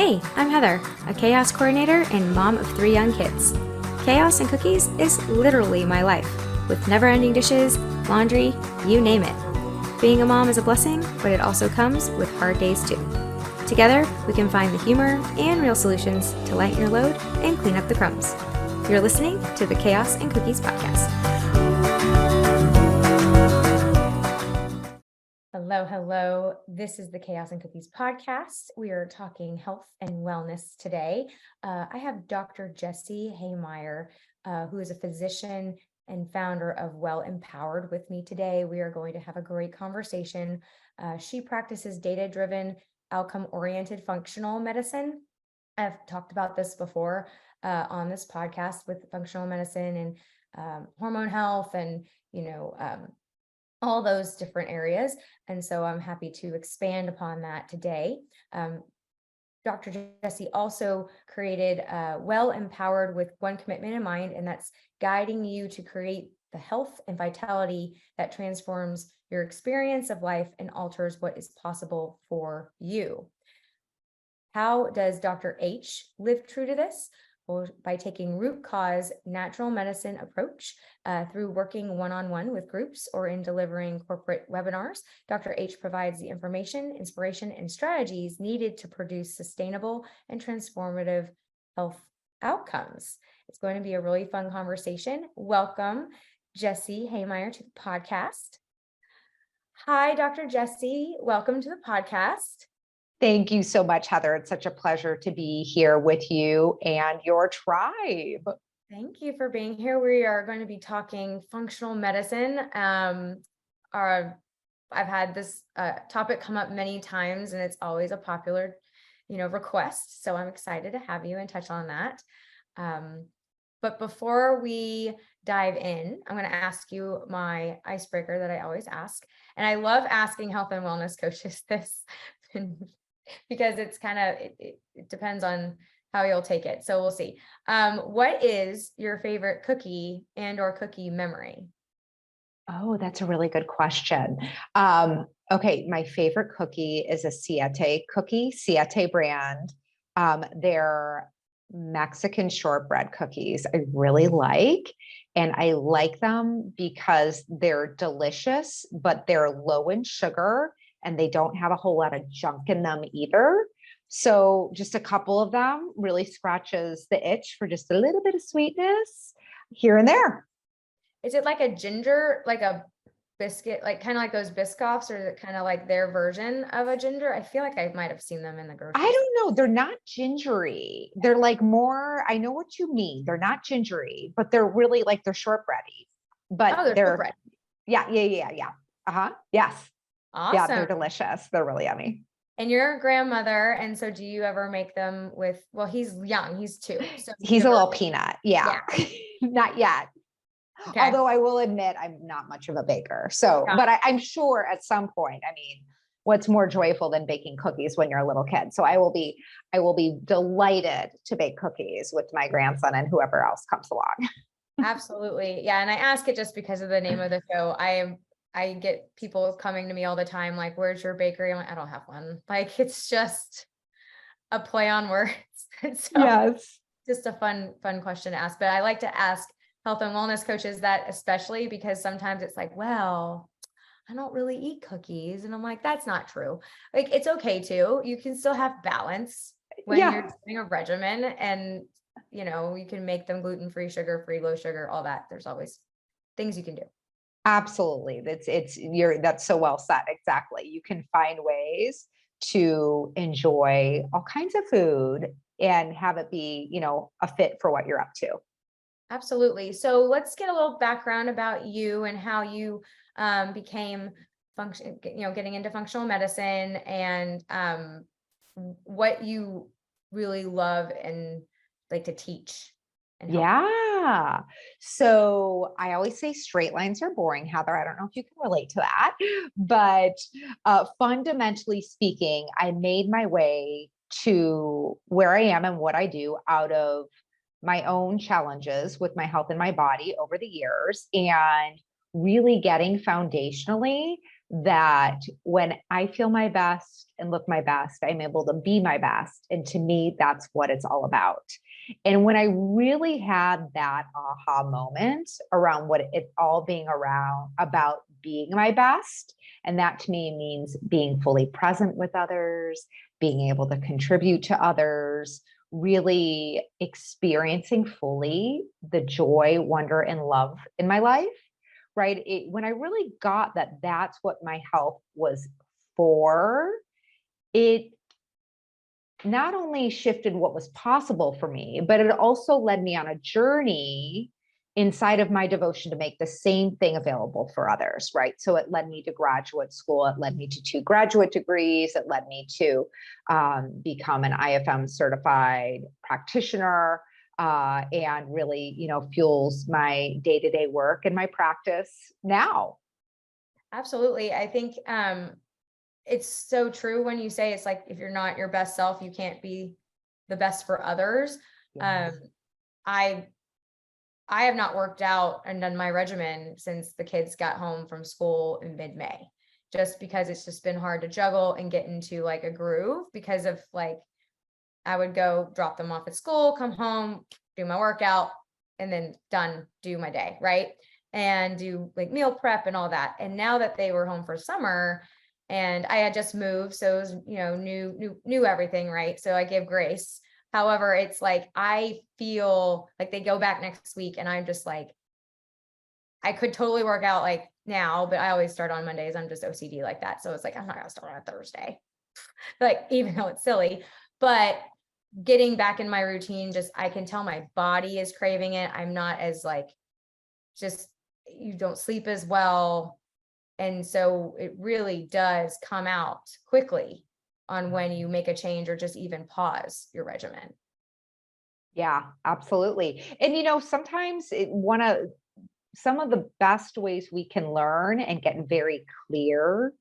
Hey, I'm Heather, a chaos coordinator and mom of 3 young kids. Chaos and cookies is literally my life, with never-ending dishes, laundry, you name it. Being a mom is a blessing, but it also comes with hard days too. Together, we can find the humor and real solutions to lighten your load and clean up the crumbs. You're listening to the Chaos and Cookies podcast. Hello. This is the Chaos and Cookies podcast. We are talking health and wellness today. I have Dr. Jessie Hehmeyer, who is a physician and founder of Well Empowered with me today. We are going to have a great conversation. She practices data-driven, outcome-oriented functional medicine. I've talked about this before on this podcast with functional medicine and hormone health and, all those different areas. And so I'm happy to expand upon that today. Dr. Jessie also created Well Empowered with one commitment in mind, and that's guiding you to create the health and vitality that transforms your experience of life and alters what is possible for you. How does Dr. H live true to this? Well, by taking root cause natural medicine approach through working one-on-one with groups or in delivering corporate webinars, Dr. H provides the information, inspiration, and strategies needed to produce sustainable and transformative health outcomes. It's going to be a really fun conversation. Welcome, Jessie Hehmeyer, to the podcast. Hi, Dr. Jessie. Welcome to the podcast. Thank you so much, Heather. It's such a pleasure to be here with you and your tribe. Thank you for being here. We are going to be talking functional medicine. I've had this topic come up many times, and it's always a popular, request. So I'm excited to have you and touch on that. But before we dive in, I'm going to ask you my icebreaker that I always ask. And I love asking health and wellness coaches this because it's kind of, it depends on how you'll take it. So we'll see. What is your favorite cookie and or cookie memory? Oh, that's a really good question. Okay, my favorite cookie is a Siete cookie, Siete brand. They're Mexican shortbread cookies I really like. And I like them because they're delicious, but they're low in sugar and they don't have a whole lot of junk in them either. So just a couple of them really scratches the itch for just a little bit of sweetness here and there. Is it like a ginger, like a biscuit, like kind of like those Biscoffs, or is it kind of like their version of a ginger? I feel like I might have seen them in the grocery store. I don't know. They're not gingery. They're like more, I know what you mean. They're not gingery, but they're really like they're shortbready. But they're shortbread. Yeah. Yes. Awesome. Yeah, they're delicious. They're really yummy. And you're a grandmother, and so do you ever make them with, well, he's young, he's 2. So he's a little peanut. Yeah. Not yet. Okay. Although I will admit I'm not much of a baker. So, but I'm sure at some point, I mean, what's more joyful than baking cookies when you're a little kid? So I will be delighted to bake cookies with my grandson and whoever else comes along. Absolutely. Yeah. And I ask it just because of the name of the show. I get people coming to me all the time, like, where's your bakery? I'm like, I don't have one. Like, it's just a play on words. So yes. Just a fun question to ask. But I like to ask health and wellness coaches that, especially because sometimes it's like, well, I don't really eat cookies. And I'm like, that's not true. Like, it's okay too. You can still have balance when you're doing a regimen, and, you can make them gluten-free, sugar-free, low sugar, all that. There's always things you can do. Absolutely. That's so well said. Exactly. You can find ways to enjoy all kinds of food and have it be, a fit for what you're up to. Absolutely. So let's get a little background about you and how you became getting into functional medicine, and what you really love and like to teach. Yeah. So I always say straight lines are boring, Heather. I don't know if you can relate to that, but fundamentally speaking, I made my way to where I am and what I do out of my own challenges with my health and my body over the years, and really getting foundationally that when I feel my best and look my best, I'm able to be my best. And to me, that's what it's all about. And when I really had that aha moment around what it's all being around about being my best, and that to me means being fully present with others, being able to contribute to others, really experiencing fully the joy, wonder, and love in my life, right? When I really got that that's what my health was for, it not only shifted what was possible for me, but it also led me on a journey inside of my devotion to make the same thing available for others, right? So it led me to graduate school. It led me to 2 graduate degrees. It led me to become an IFM certified practitioner, and really, fuels my day-to-day work and my practice now. Absolutely. I think it's so true when you say it's like, if you're not your best self, you can't be the best for others. Yes. I I have not worked out and done my regimen since the kids got home from school in mid-May, just because it's just been hard to juggle and get into like a groove because of like, I would go drop them off at school, come home, do my workout, and then done, do my day, right? And do like meal prep and all that. And now that they were home for summer and I had just moved, so it was, new everything, right? So I give grace. However, it's like I feel like they go back next week and I'm just like, I could totally work out like now, but I always start on Mondays. I'm just OCD like that. So it's like, I'm not gonna start on a Thursday. Like, even though it's silly, but getting back in my routine, just I can tell my body is craving it. I'm not as like, just you don't sleep as well. And so it really does come out quickly on when you make a change or just even pause your regimen. Yeah, absolutely. And sometimes some of the best ways we can learn and get very clear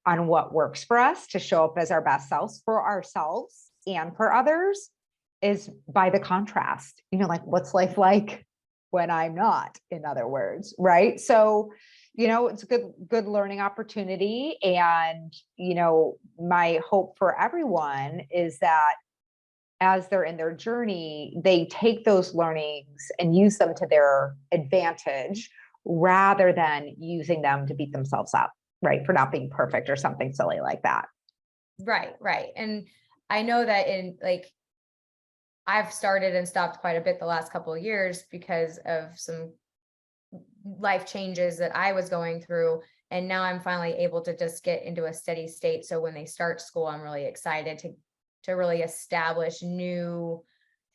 on what works for us to show up as our best selves for ourselves and for others is by the contrast. Like, what's life like when I'm not, in other words, right? So, it's a good learning opportunity. And, my hope for everyone is that as they're in their journey, they take those learnings and use them to their advantage rather than using them to beat themselves up, right? For not being perfect or something silly like that. Right, right. And I know that in like, I've started and stopped quite a bit the last couple of years because of some life changes that I was going through. And now I'm finally able to just get into a steady state. So when they start school, I'm really excited to really establish new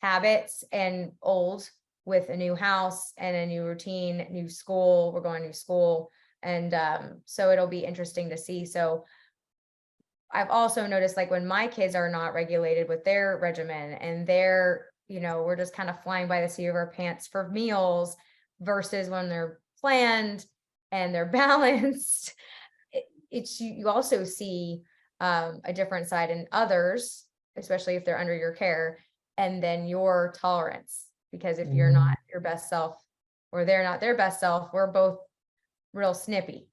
habits and old with a new house and a new routine, new school. We're going to new school. And so it'll be interesting to see. So I've also noticed like when my kids are not regulated with their regimen and we're just kind of flying by the seat of our pants for meals versus when they're planned and they're balanced, it's you also see a different side in others, especially if they're under your care, and then your tolerance. Because if you're not your best self or they're not their best self, we're both real snippy.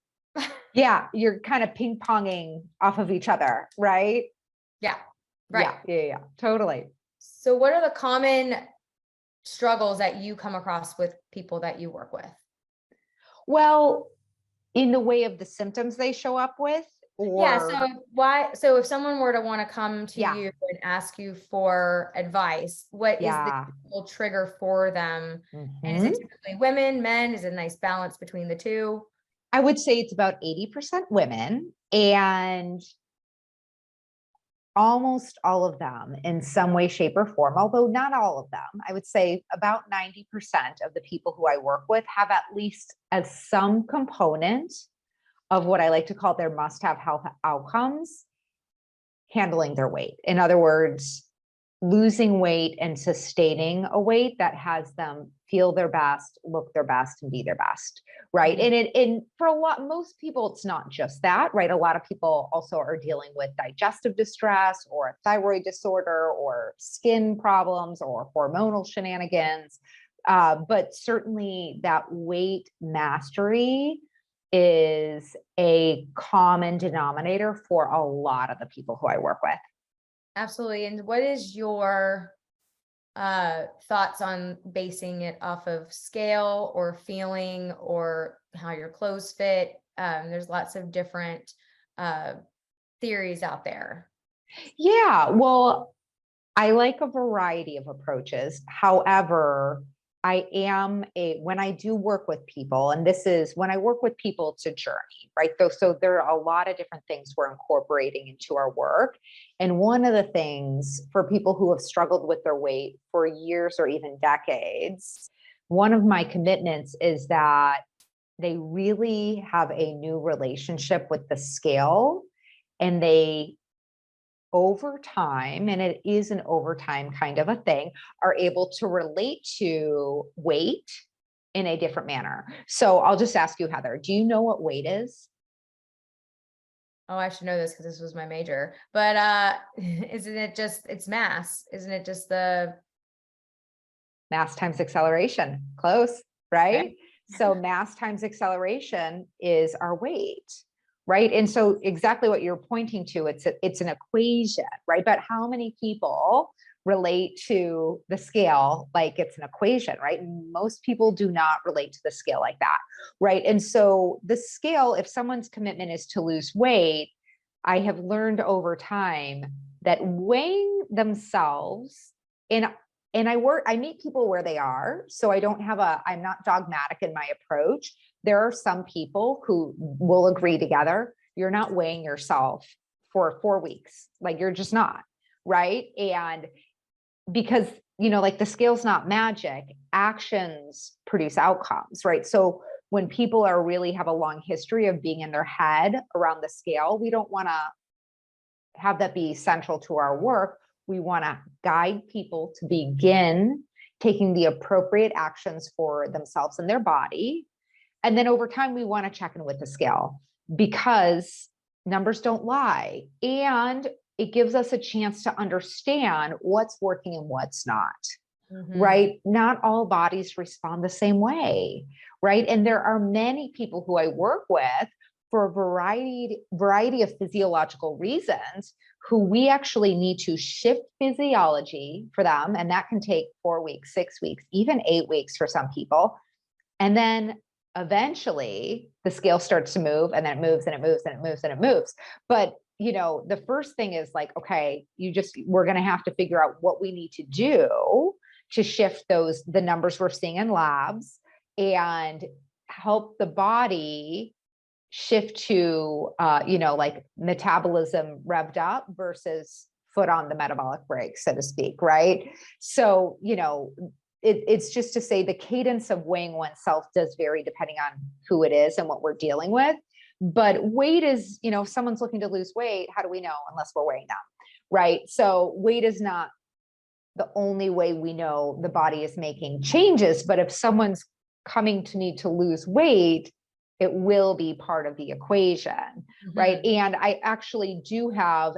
Yeah, you're kind of ping ponging off of each other, right? Yeah, right. Yeah, totally. So what are the common struggles that you come across with people that you work with? Well, in the way of the symptoms they show up with, Yeah, or so if someone were to want to come to yeah, you and ask you for advice, what is the yeah. typical trigger for them? And is Mhm. it typically women, men? Is it a nice balance between the two? I would say it's about 80% women, and almost all of them in some way, shape, or form, although not all of them. I would say about 90% of the people who I work with have at least some component of what I like to call their must-have health outcomes handling their weight. In other words, losing weight and sustaining a weight that has them feel their best, look their best, and be their best, right? Mhm. And for most people, it's not just that, right? A lot of people also are dealing with digestive distress or a thyroid disorder or skin problems or hormonal shenanigans. But certainly that weight mastery is a common denominator for a lot of the people who I work with. Absolutely. And what is your thoughts on basing it off of scale or feeling or how your clothes fit? There's lots of different theories out there. Yeah, well, I like a variety of approaches. However, when I do work with people, and this is when I work with people, it's a journey, right? So there are a lot of different things we're incorporating into our work. And one of the things for people who have struggled with their weight for years or even decades, one of my commitments is that they really have a new relationship with the scale, and they over time, and it is an overtime kind of a thing, are able to relate to weight in a different manner. So I'll just ask you, Heather, do you know what weight is? Oh, I should know this because this was my major, but isn't it just, it's mass? Isn't it just the Mass times acceleration. Close, right? So mass times acceleration is our weight, right? And so exactly what you're pointing to, it's an equation, right? But how many people relate to the scale like it's an equation, right? Most people do not relate to the scale like that, right? And so the scale, if someone's commitment is to lose weight, I have learned over time that weighing themselves in, and I meet people where they are. So I'm not dogmatic in my approach. There are some people who will agree together. You're not weighing yourself for 4 weeks. Like you're just not, right? And because, like the scale's not magic, actions produce outcomes, right? So when people really have a long history of being in their head around the scale, we don't want to have that be central to our work. We want to guide people to begin taking the appropriate actions for themselves and their body. And then over time, we want to check in with the scale because numbers don't lie. And it gives us a chance to understand what's working and what's not, right? Not all bodies respond the same way, right? And there are many people who I work with for a variety of physiological reasons who we actually need to shift physiology for them. And that can take 4 weeks, 6 weeks, even 8 weeks for some people. And then eventually the scale starts to move, and then it moves and it moves and it moves and it moves. But the first thing is like, okay, we're going to have to figure out what we need to do to shift the numbers we're seeing in labs and help the body shift to, like metabolism revved up versus foot on the metabolic brake, so to speak. Right. So, it's just to say the cadence of weighing oneself does vary depending on who it is and what we're dealing with. But weight is, if someone's looking to lose weight, how do we know unless we're weighing them? Right. So weight is not the only way we know the body is making changes. But if someone's coming to need to lose weight, it will be part of the equation, right? And I actually do have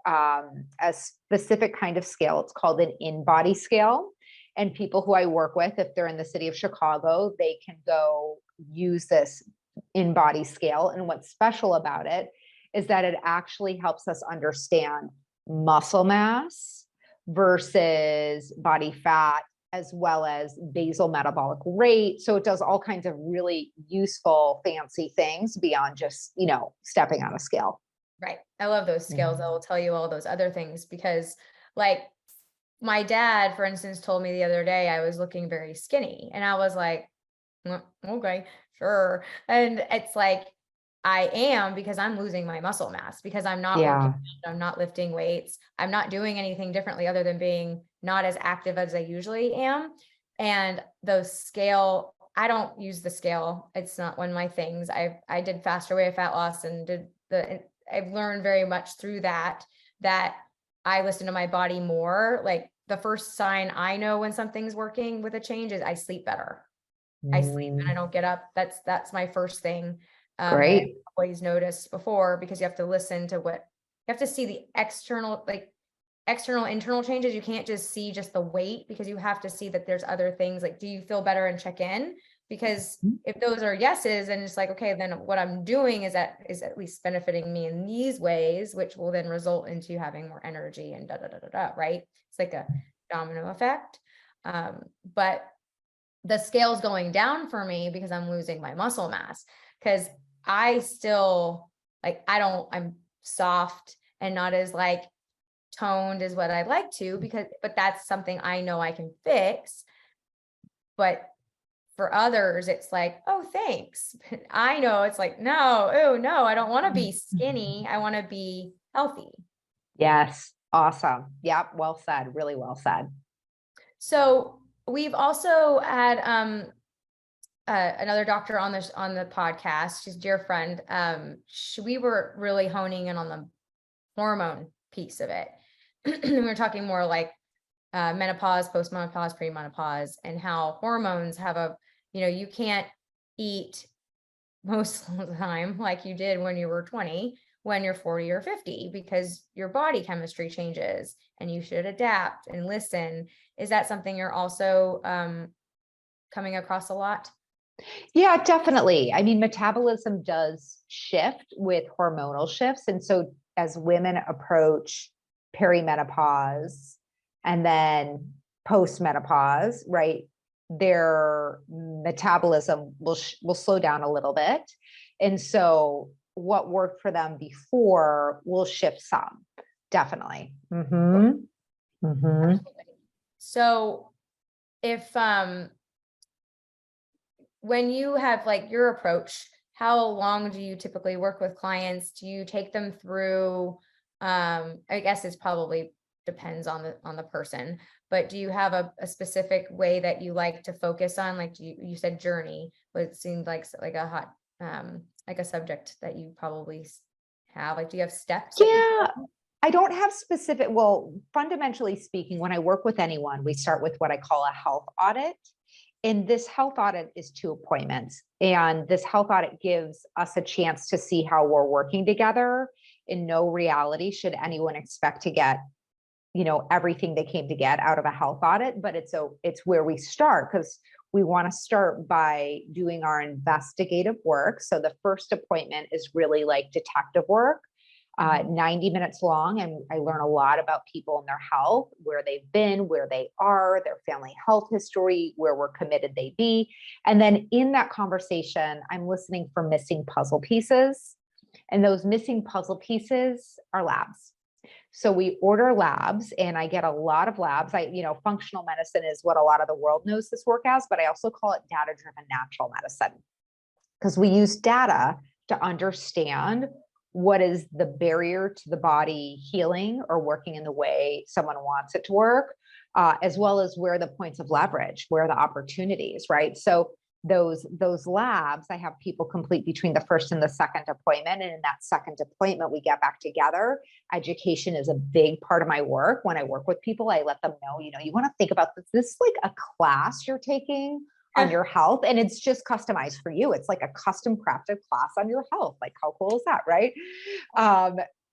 a specific kind of scale. It's called an in-body scale. And people who I work with, if they're in the city of Chicago, they can go use this in-body scale. And what's special about it is that it actually helps us understand muscle mass versus body fat, as well as basal metabolic rate. So it does all kinds of really useful, fancy things beyond just, stepping on a scale. Right. I love those scales that will tell you all those other things because like my dad, for instance, told me the other day I was looking very skinny and I was like, okay, sure. And it's like, I am because I'm losing my muscle mass because I'm not working, I'm not lifting weights. I'm not doing anything differently other than being not as active as I usually am. And those scale, I don't use the scale. It's not one of my things. I did faster way of fat loss and I've learned very much through that I listen to my body more. Like the first sign I know when something's working with a change is I sleep better. I sleep and I don't get up. That's my first thing. Great. I've always noticed before because you have to listen to you have to see the external, internal changes. You can't just see just the weight because you have to see that there's other things like, do you feel better and check in? Because if those are yeses, and it's like, okay, then what I'm doing is at least benefiting me in these ways, which will then result into having more energy and right? It's like a domino effect. But the scale's going down for me because I'm losing my muscle mass, because I still I'm soft and not as like toned as what I'd like to, but that's something I know I can fix. But for others, it's like, oh, thanks. I know it's like, no, oh no, I don't want to be skinny. I want to be healthy. Yes. Awesome. Yep. Well said. Really well said. So we've also had another doctor on the podcast. She's a dear friend. We were really honing in on the hormone piece of it. We were talking more like menopause, postmenopause, premenopause, and how hormones have you can't eat most of the time like you did when you were 20, when you're 40 or 50, because your body chemistry changes and you should adapt and listen. Is that something you're also coming across a lot? Yeah, definitely. I mean, metabolism does shift with hormonal shifts. And so as women approach perimenopause and then postmenopause, right, their metabolism will slow down a little bit. And so what worked for them before will shift some, definitely. So if when you have like your approach, how long do you typically work with clients? Do you take them through, I guess it's probably depends on the person, but do you have a specific way that you like to focus on? Like you said journey, but it seemed like a hot, like a subject that you probably have. Like, do you have steps? Yeah, I don't have specific, well, fundamentally speaking, when I work with anyone, we start with what I call a health audit. And this health audit is 2 appointments. And this health audit gives us a chance to see how we're working together. In no reality should anyone expect to get, everything they came to get out of a health audit, but it's where we start, because we want to start by doing our investigative work. So the first appointment is really like detective work. 90 minutes long, and I learn a lot about people and their health, where they've been, where they are, their family health history, where we're committed they be. And then in that conversation, I'm listening for missing puzzle pieces. And those missing puzzle pieces are labs. So we order labs, and I get a lot of labs. Functional medicine is what a lot of the world knows this work as, but I also call it data-driven natural medicine, because we use data to understand what is the barrier to the body healing or working in the way someone wants it to work, as well as where the points of leverage, where the opportunities, right? So those labs, I have people complete between the first and the second appointment. And in that second appointment, we get back together. Education is a big part of my work. When I work with people, I let them know, you want to think about this. This is like a class you're taking on your health, and it's just customized for you. It's like a custom crafted class on your health. Like, how cool is that, right?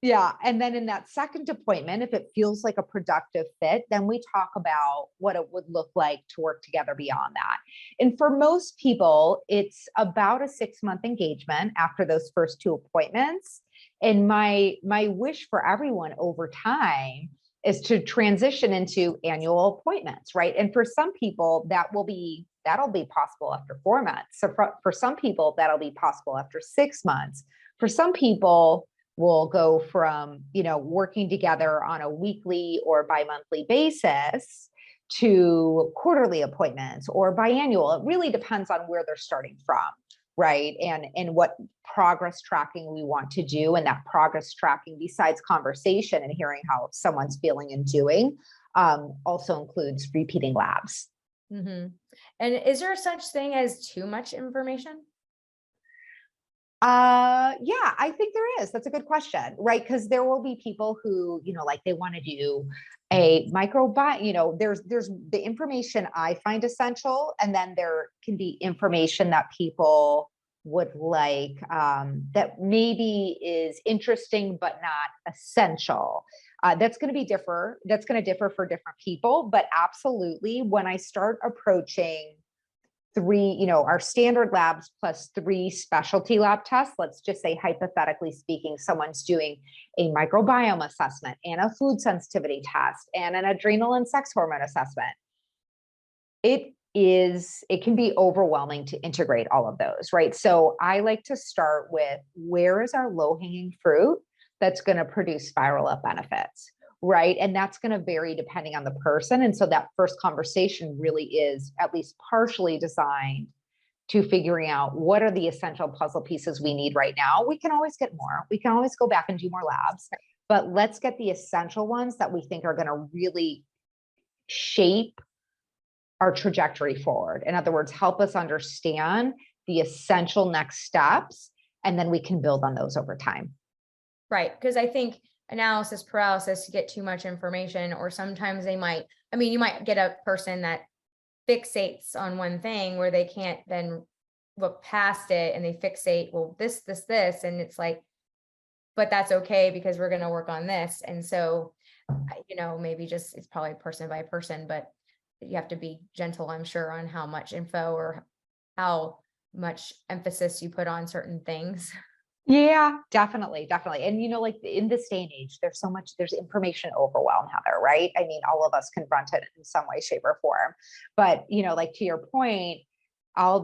Yeah. And then in that second appointment, if it feels like a productive fit, then we talk about what it would look like to work together beyond that. And for most people, it's about a 6-month engagement after those first 2 appointments. And my wish for everyone over time is to transition into annual appointments, right? And for some people, that'll be possible after 4 months. So for some people, that'll be possible after 6 months. For some people, we'll go from, working together on a weekly or bi-monthly basis to quarterly appointments or biannual. It really depends on where they're starting from, right? And what progress tracking we want to do. And that progress tracking, besides conversation and hearing how someone's feeling and doing, also includes repeating labs. Mm-hmm. And is there such thing as too much information? Yeah, I think there is. That's a good question, right? Because there will be people who, like they want to do a microbiome, there's the information I find essential. And then there can be information that people would like, that maybe is interesting, but not essential. That's going to differ for different people, but absolutely when I start approaching 3, our standard labs plus 3 specialty lab tests. Let's just say, hypothetically speaking, someone's doing a microbiome assessment and a food sensitivity test and an adrenal and sex hormone assessment. It can be overwhelming to integrate all of those, right? So I like to start with, where is our low-hanging fruit that's going to produce spiral up benefits, right? And that's going to vary depending on the person. And so that first conversation really is at least partially designed to figuring out what are the essential puzzle pieces we need right now. We can always get more. We can always go back and do more labs, but let's get the essential ones that we think are going to really shape our trajectory forward. In other words, help us understand the essential next steps, and then we can build on those over time. Right. Because I think analysis paralysis, to get too much information, or sometimes you might get a person that fixates on one thing where they can't then look past it, and they fixate, well, this, and it's like, but that's okay because we're going to work on this. And so, maybe just, it's probably person by person, but you have to be gentle, I'm sure, on how much info or how much emphasis you put on certain things. Yeah, definitely. And, like, in this day and age, there's information overwhelm, Heather, right? I mean, all of us confront it in some way, shape, or form. But, like, to your point, I'll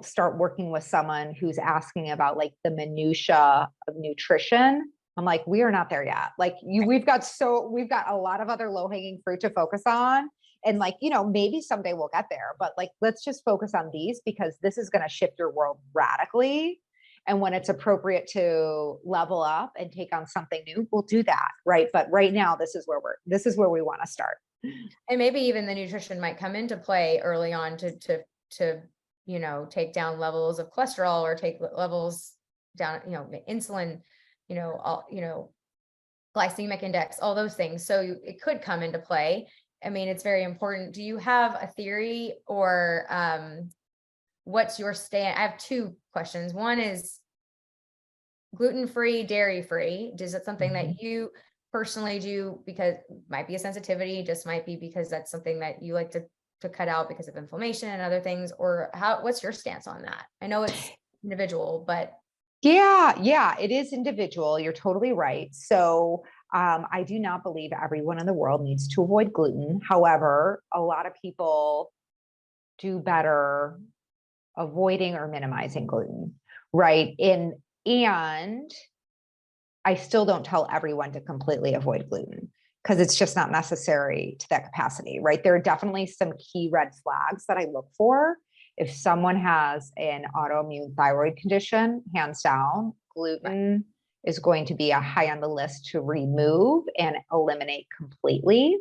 start working with someone who's asking about, like, the minutia of nutrition. I'm like, we are not there yet. Like, we've got a lot of other low-hanging fruit to focus on. And, like, maybe someday we'll get there, but, like, let's just focus on these, because this is going to shift your world radically. And when it's appropriate to level up and take on something new, we'll do that. Right. But right now, this is where we want to start. And maybe even the nutrition might come into play early on to take down levels of cholesterol, or take levels down, insulin, glycemic index, all those things. So it could come into play. I mean, it's very important. Do you have a theory, or what's your stand? I have 2 questions. One is gluten-free, dairy-free. Is it something that you personally do, because it might be a sensitivity, just might be because that's something that you like to cut out because of inflammation and other things? Or what's your stance on that? I know it's individual, but. Yeah, it is individual. You're totally right. So I do not believe everyone in the world needs to avoid gluten. However, a lot of people do better avoiding or minimizing gluten, right? And I still don't tell everyone to completely avoid gluten, because it's just not necessary to that capacity, right? There are definitely some key red flags that I look for. If someone has an autoimmune thyroid condition, hands down, gluten is going to be a high on the list to remove and eliminate completely.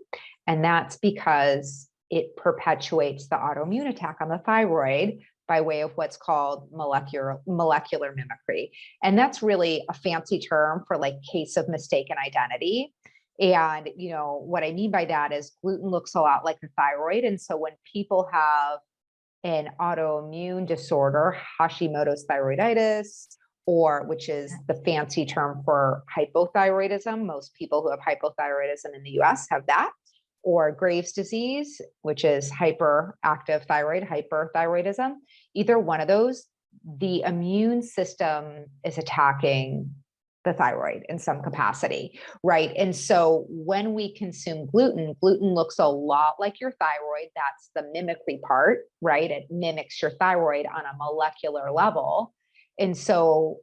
And that's because it perpetuates the autoimmune attack on the thyroid by way of what's called molecular mimicry. And that's really a fancy term for, like, case of mistaken identity. And, what I mean by that is gluten looks a lot like the thyroid. And so when people have an autoimmune disorder, Hashimoto's thyroiditis, which is the fancy term for hypothyroidism, most people who have hypothyroidism in the US have that, or Graves' disease, which is hyperactive thyroid, hyperthyroidism. Either one of those, the immune system is attacking the thyroid in some capacity, right? And so when we consume gluten looks a lot like your thyroid. That's the mimicry part, right? It mimics your thyroid on a molecular level. And so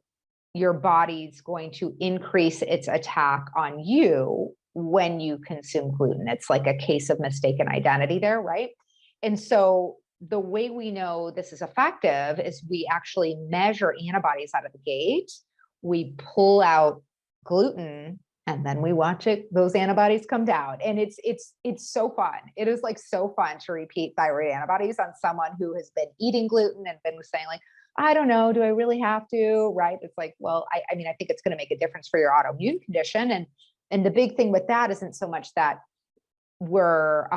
your body's going to increase its attack on you when you consume gluten. It's like a case of mistaken identity there, right? And so the way we know this is effective is we actually measure antibodies out of the gate. We pull out gluten, and then we watch those antibodies come down. And it's so fun. It is, like, so fun to repeat thyroid antibodies on someone who has been eating gluten and been saying, like, I don't know, do I really have to? Right? It's like, well, I mean, I think it's going to make a difference for your autoimmune condition. And the big thing with that isn't so much that we're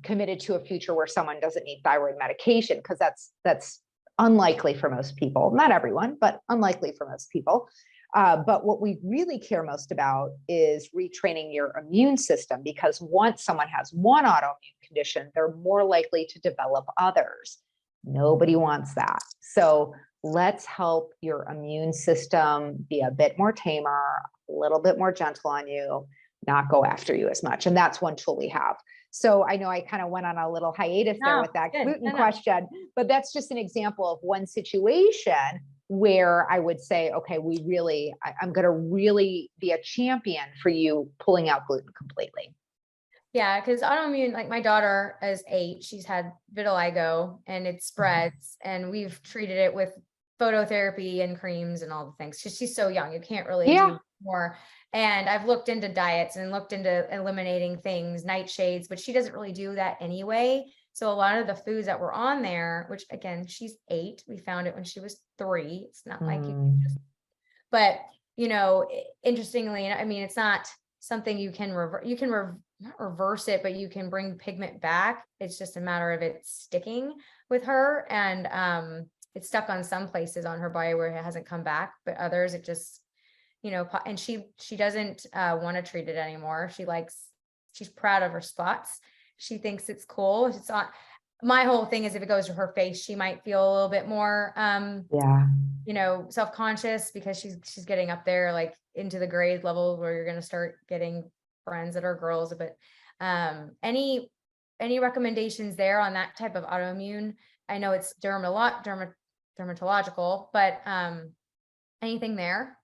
committed to a future where someone doesn't need thyroid medication, because that's unlikely for most people. Not everyone, but unlikely for most people. But what we really care most about is retraining your immune system, because once someone has one autoimmune condition, they're more likely to develop others. Nobody wants that. So let's help your immune system be a bit more tamer, a little bit more gentle on you, not go after you as much. And that's one tool we have. So I know I kind of went on a little hiatus there with that gluten question, but that's just an example of one situation where I would say, okay, I'm going to really be a champion for you pulling out gluten completely. Yeah, because autoimmune, like my daughter is 8, she's had vitiligo and it spreads, and we've treated it with phototherapy and creams and all the things. She's so young, you can't really do more. And I've looked into diets and looked into eliminating things, nightshades, but she doesn't really do that anyway. So a lot of the foods that were on there, which again, she's 8, we found it when she was 3. It's not like you can just, but interestingly, I mean, it's not something you can not reverse it, but you can bring pigment back. It's just a matter of it sticking with her. And it's stuck on some places on her body where it hasn't come back, but others it just, and she doesn't want to treat it anymore. She's proud of her spots. She thinks it's cool. It's not, my whole thing is if it goes to her face, she might feel a little bit more, self-conscious, because she's getting up there, like into the grade level where you're going to start getting friends that are girls. But any recommendations there on that type of autoimmune? I know it's dermatological, but anything there?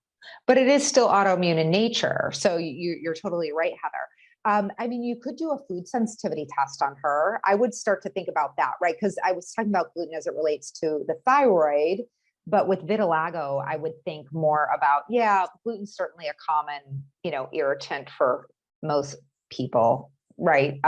But it is still autoimmune in nature. So you're totally right, Heather. I mean, you could do a food sensitivity test on her. I would start to think about that, right? Because I was talking about gluten as it relates to the thyroid, but with vitiligo, I would think more about, gluten's certainly a common, irritant for most people, right?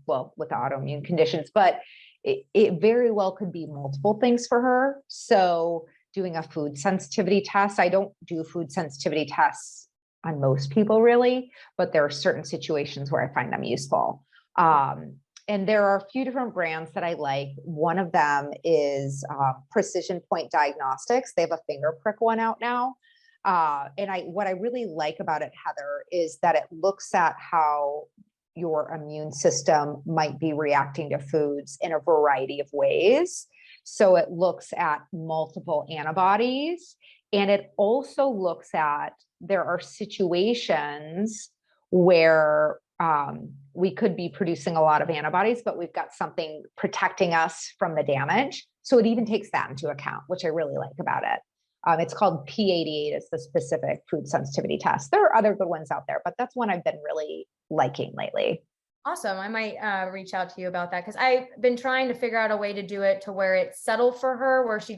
Well, with autoimmune conditions, but it very well could be multiple things for her. So doing a food sensitivity test, I don't do food sensitivity tests on most people really, but there are certain situations where I find them useful. And there are a few different brands that I like. One of them is Precision Point Diagnostics. They have a finger prick one out now. And what I really like about it, Heather, is that it looks at how your immune system might be reacting to foods in a variety of ways. So it looks at multiple antibodies, and it also looks at, there are situations where we could be producing a lot of antibodies, but we've got something protecting us from the damage. So it even takes that into account, which I really like about it. It's called P88 is the specific food sensitivity test. There are other good ones out there, but that's one I've been really liking lately. Awesome. I might reach out to you about that, because I've been trying to figure out a way to do it to where it's subtle for her, where she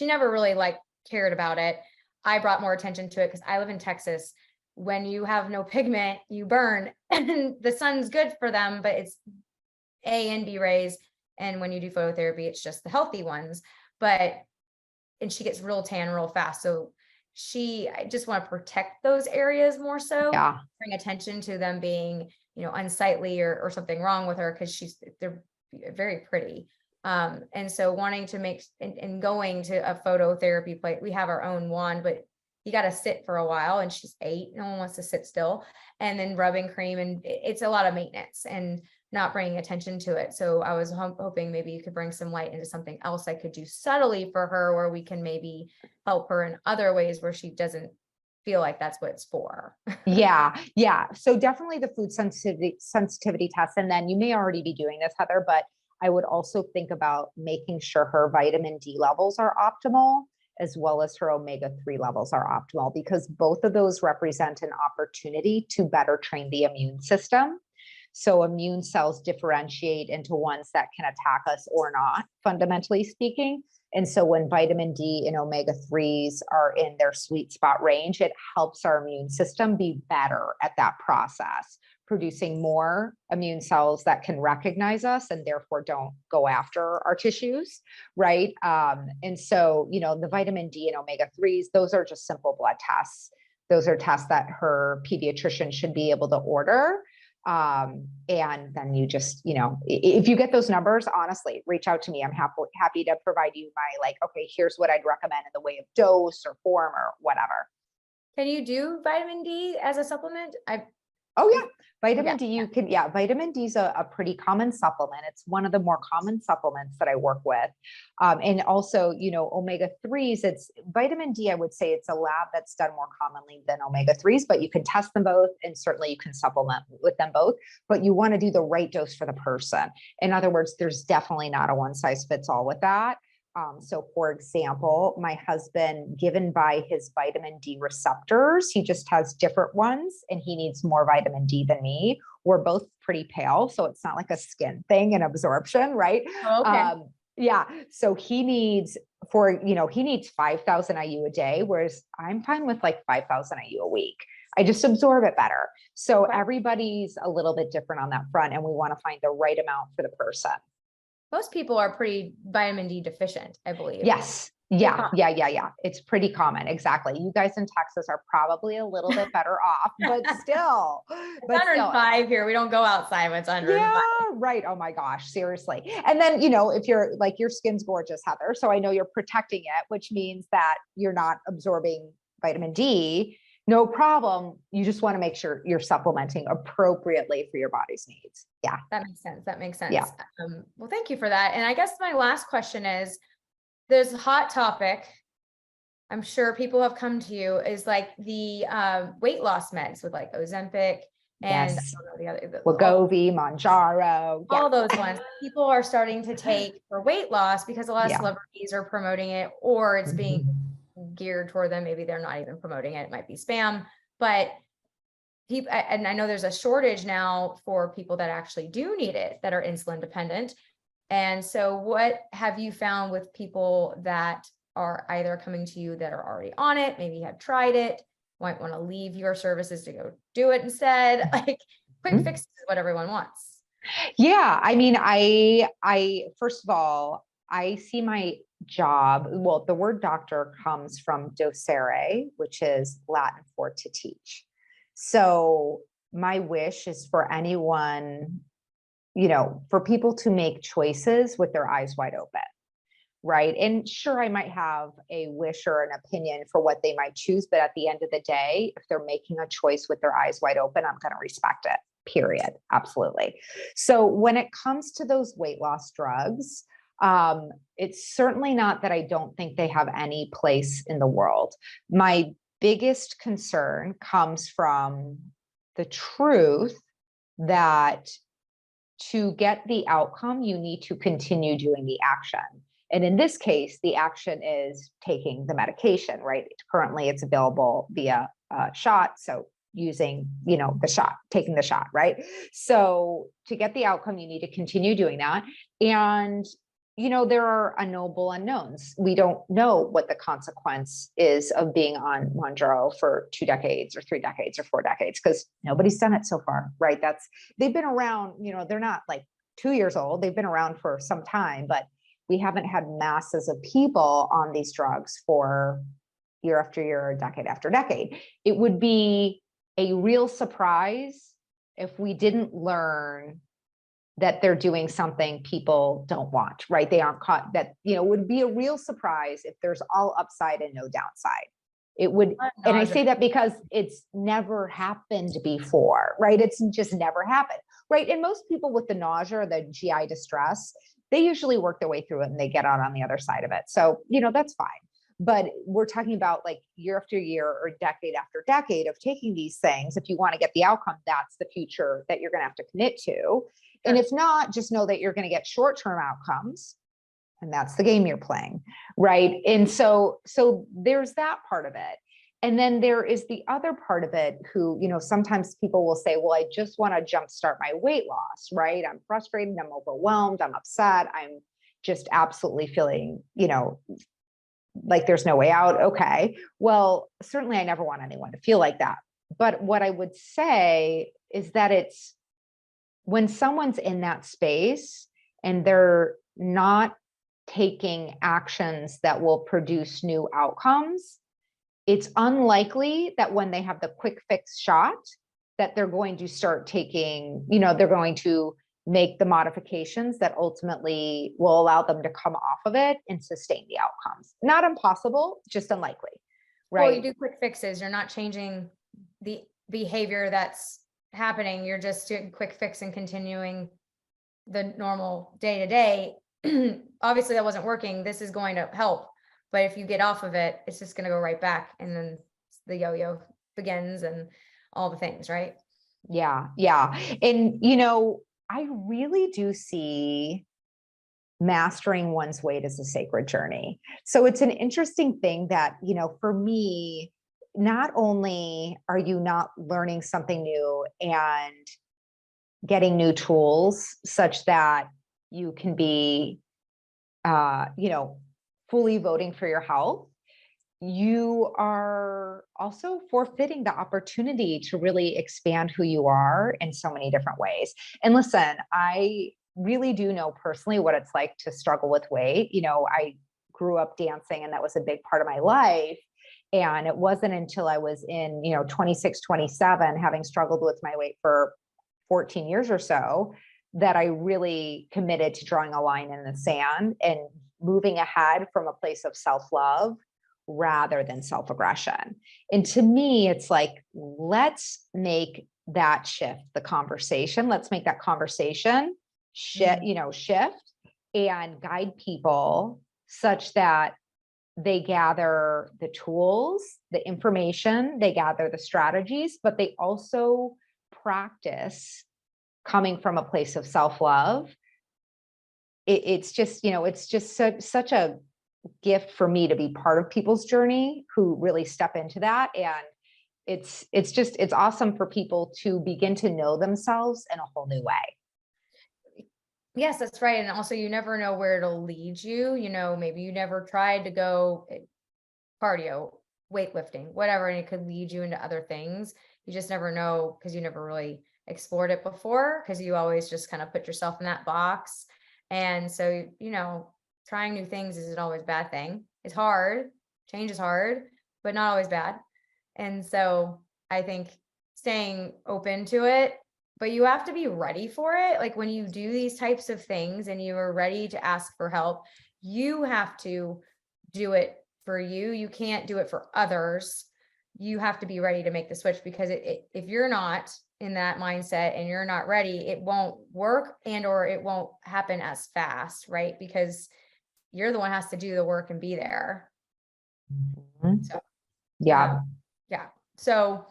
never really cared about it. I brought more attention to it because I live in Texas. When you have no pigment, you burn, and the sun's good for them, but it's A and B rays. And when you do phototherapy, it's just the healthy ones. And she gets real tan real fast. So I just want to protect those areas more so, bring attention to them being, unsightly or something wrong with her, because they're very pretty. And so wanting to make and going to a phototherapy place, we have our own wand, but you got to sit for a while, and she's 8. No one wants to sit still, and then rubbing cream, and it's a lot of maintenance and not bringing attention to it. So I was hoping maybe you could bring some light into something else I could do subtly for her, where we can maybe help her in other ways where she doesn't feel like that's what it's for. Yeah. So definitely the food sensitivity test. And then you may already be doing this, Heather, but I would also think about making sure her vitamin D levels are optimal, as well as her omega-3 levels are optimal, because both of those represent an opportunity to better train the immune system. So immune cells differentiate into ones that can attack us or not, fundamentally speaking. And so when vitamin D and omega-3s are in their sweet spot range, it helps our immune system be better at that process, producing more immune cells that can recognize us and therefore don't go after our tissues, right? And so, the vitamin D and omega-3s, those are just simple blood tests. Those are tests that her pediatrician should be able to order. And then you just, if you get those numbers, honestly, reach out to me. I'm happy to provide you my okay, here's what I'd recommend in the way of dose or form or whatever. Can you do vitamin D as a supplement? Oh yeah, vitamin Yeah. D, you can, yeah, vitamin D is a pretty common supplement. It's one of the more common supplements that I work with. And also, omega-3s, it's vitamin D, I would say it's a lab that's done more commonly than omega-3s, but you can test them both and certainly you can supplement with them both, but you want to do the right dose for the person. In other words, there's definitely not a one size fits all with that. So for example, my husband, given by his vitamin D receptors, he just has different ones and he needs more vitamin D than me. We're both pretty pale, so it's not like a skin thing and absorption, right? Oh, okay. Yeah. So he needs 5,000 IU a day, whereas I'm fine with like 5,000 IU a week. I just absorb it better. So everybody's a little bit different on that front, and we want to find the right amount for the person. Most people are pretty vitamin D deficient, I believe. Yes. Yeah. It's pretty common. Exactly. You guys in Texas are probably a little bit better off, but still, It's 105 here. We don't go outside when it's 105. Yeah, right. Oh my gosh, seriously. And then, if you're like, your skin's gorgeous, Heather. So I know you're protecting it, which means that you're not absorbing vitamin D. No problem. You just want to make sure you're supplementing appropriately for your body's needs. Yeah. That makes sense. That makes sense. Yeah. Well, thank you for that. And I guess my last question is, there's a hot topic. I'm sure people have come to you, is like the weight loss meds with like Ozempic and Yes. I don't know, the other, Wegovy, Mounjaro. all those ones people are starting to take for weight loss because a lot of celebrities are promoting it, or it's being geared toward them. Maybe they're not even promoting it. It might be spam, but people, and I know there's a shortage now for people that actually do need it, that are insulin dependent. And so what have you found with people that are either coming to you that are already on it, maybe have tried it, might want to leave your services to go do it instead? Like, quick fixes is what everyone wants. Yeah. I mean, I first of all, I see my job. Well, the word doctor comes from docere, which is Latin for to teach. So my wish is for anyone, for people to make choices with their eyes wide open. Right. And sure, I might have a wish or an opinion for what they might choose, but at the end of the day, if they're making a choice with their eyes wide open, I'm going to respect it. Period. Absolutely. So when it comes to those weight loss drugs, it's certainly not that I don't think they have any place in the world. My biggest concern comes from the truth that to get the outcome, you need to continue doing the action. And in this case, the action is taking the medication, right? Currently, it's available via shot. So using, the shot, taking the shot, right? So to get the outcome, you need to continue doing that. And, there are unknowable unknowns. We don't know what the consequence is of being on Mounjaro for 2 decades or 3 decades or 4 decades, because nobody's done it so far, right? They've been around, they're not like 2 years old. They've been around for some time, but we haven't had masses of people on these drugs for year after year, decade after decade. It would be a real surprise if we didn't learn that they're doing something people don't want, right? They aren't caught. That, would be a real surprise if there's all upside and no downside. It would, and I say that because it's never happened before, right? It's just never happened, right? And most people with the nausea or the GI distress, they usually work their way through it and they get out on the other side of it. So, that's fine. But we're talking about like year after year or decade after decade of taking these things. If you want to get the outcome, that's the future that you're going to have to commit to. And if not, just know that you're going to get short-term outcomes, and that's the game you're playing, right? And so there's that part of it. And then there is the other part of it who, sometimes people will say, well, I just want to jumpstart my weight loss, right? I'm frustrated, I'm overwhelmed, I'm upset, I'm just absolutely feeling, like there's no way out. Okay. Well, certainly I never want anyone to feel like that. But what I would say is that it's when someone's in that space and they're not taking actions that will produce new outcomes, it's unlikely that when they have the quick fix shot, that they're going to start taking, they're going to make the modifications that ultimately will allow them to come off of it and sustain the outcomes. Not impossible, just unlikely, Well, you right? do quick fixes. You're not changing the behavior that's happening. You're just doing quick fix and continuing the normal day to day. Obviously that wasn't working. This is going to help. But if you get off of it, it's just going to go right back. And then the yo-yo begins and all the things, right? Yeah, yeah. And, I really do see mastering one's weight as a sacred journey. So it's an interesting thing that, for me, not only are you not learning something new and getting new tools such that you can be, fully voting for your health, you are also forfeiting the opportunity to really expand who you are in so many different ways. And listen, I really do know personally what it's like to struggle with weight. I grew up dancing and that was a big part of my life. And it wasn't until I was in, 26, 27, having struggled with my weight for 14 years or so, that I really committed to drawing a line in the sand and moving ahead from a place of self-love rather than self-aggression. And to me, it's like, let's make that shift the conversation. Let's make that conversation shift and guide people such that they gather the tools, the information, they gather the strategies, but they also practice coming from a place of self-love. It's just, such a gift for me to be part of people's journey who really step into that. And it's awesome for people to begin to know themselves in a whole new way. Yes, that's right. And also you never know where it'll lead you. Maybe you never tried to go cardio, weightlifting, whatever, and it could lead you into other things. You just never know because you never really explored it before, because you always just kind of put yourself in that box. And so, trying new things isn't always a bad thing. It's hard. Change is hard, but not always bad. And so I think staying open to it, but you have to be ready for it. Like when you do these types of things and you are ready to ask for help, you have to do it for you. You can't do it for others. You have to be ready to make the switch, because if you're not in that mindset and you're not ready, it won't work or it won't happen as fast, right? Because you're the one who has to do the work and be there. Mm-hmm. So, yeah. Yeah. So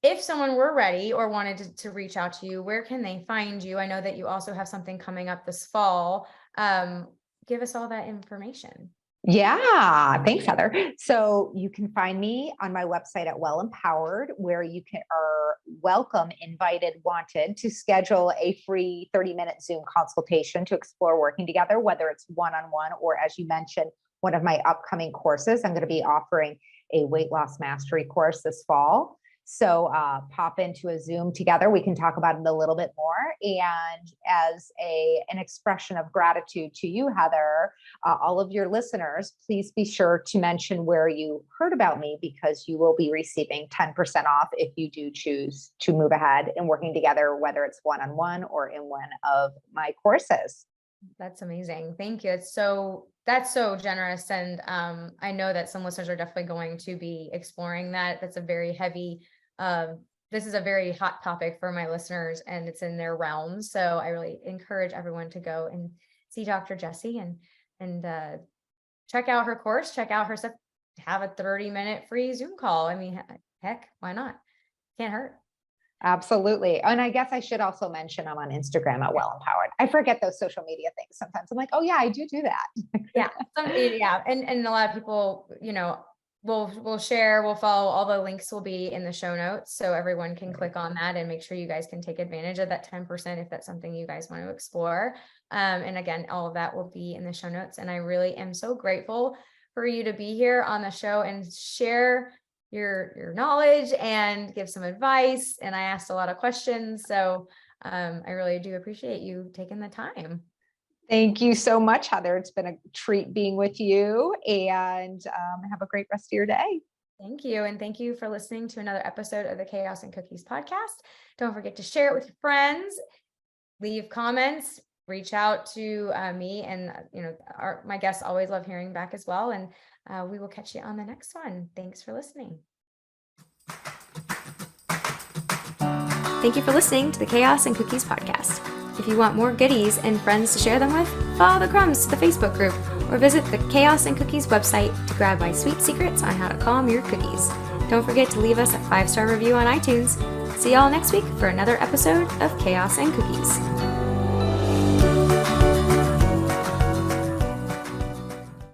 if someone were ready or wanted to reach out to you, where can they find you? I know that you also have something coming up this fall. Give us all that information. Yeah, thanks, Heather. So you can find me on my website at Well Empowered, where you are welcome, invited, wanted to schedule a free 30-minute Zoom consultation to explore working together, whether it's one-on-one or, as you mentioned, one of my upcoming courses. I'm going to be offering a weight loss mastery course this fall. So pop into a Zoom together. We can talk about it a little bit more. And as an expression of gratitude to you, Heather, all of your listeners, please be sure to mention where you heard about me, because you will be receiving 10% off if you do choose to move ahead in working together, whether it's one-on-one or in one of my courses. That's amazing. Thank you. That's so generous. And I know that some listeners are definitely going to be exploring that. That's a very heavy, this is a very hot topic for my listeners, and it's in their realm. So I really encourage everyone to go and see Dr. Jessie and check out her course, check out her stuff, have a 30-minute free Zoom call. I mean, heck, why not? Can't hurt. Absolutely. And I guess I should also mention I'm on Instagram at Well Empowered. I forget those social media things sometimes. I'm like, oh yeah, I do that. Yeah. Yeah. And a lot of people, we'll share, we'll follow, all the links will be in the show notes. So everyone can click on that and make sure you guys can take advantage of that 10% if that's something you guys want to explore. And again, all of that will be in the show notes. And I really am so grateful for you to be here on the show and share your knowledge and give some advice. And I asked a lot of questions. So I really do appreciate you taking the time. Thank you so much, Heather. It's been a treat being with you, and have a great rest of your day. Thank you. And thank you for listening to another episode of the Chaos and Cookies podcast. Don't forget to share it with your friends, leave comments, reach out to me. And, my guests always love hearing back as well. And We will catch you on the next one. Thanks for listening. Thank you for listening to the Chaos and Cookies podcast. If you want more goodies and friends to share them with, follow the crumbs to the Facebook group or visit the Chaos and Cookies website to grab my sweet secrets on how to calm your cookies. Don't forget to leave us a 5-star review on iTunes. See y'all next week for another episode of Chaos and Cookies.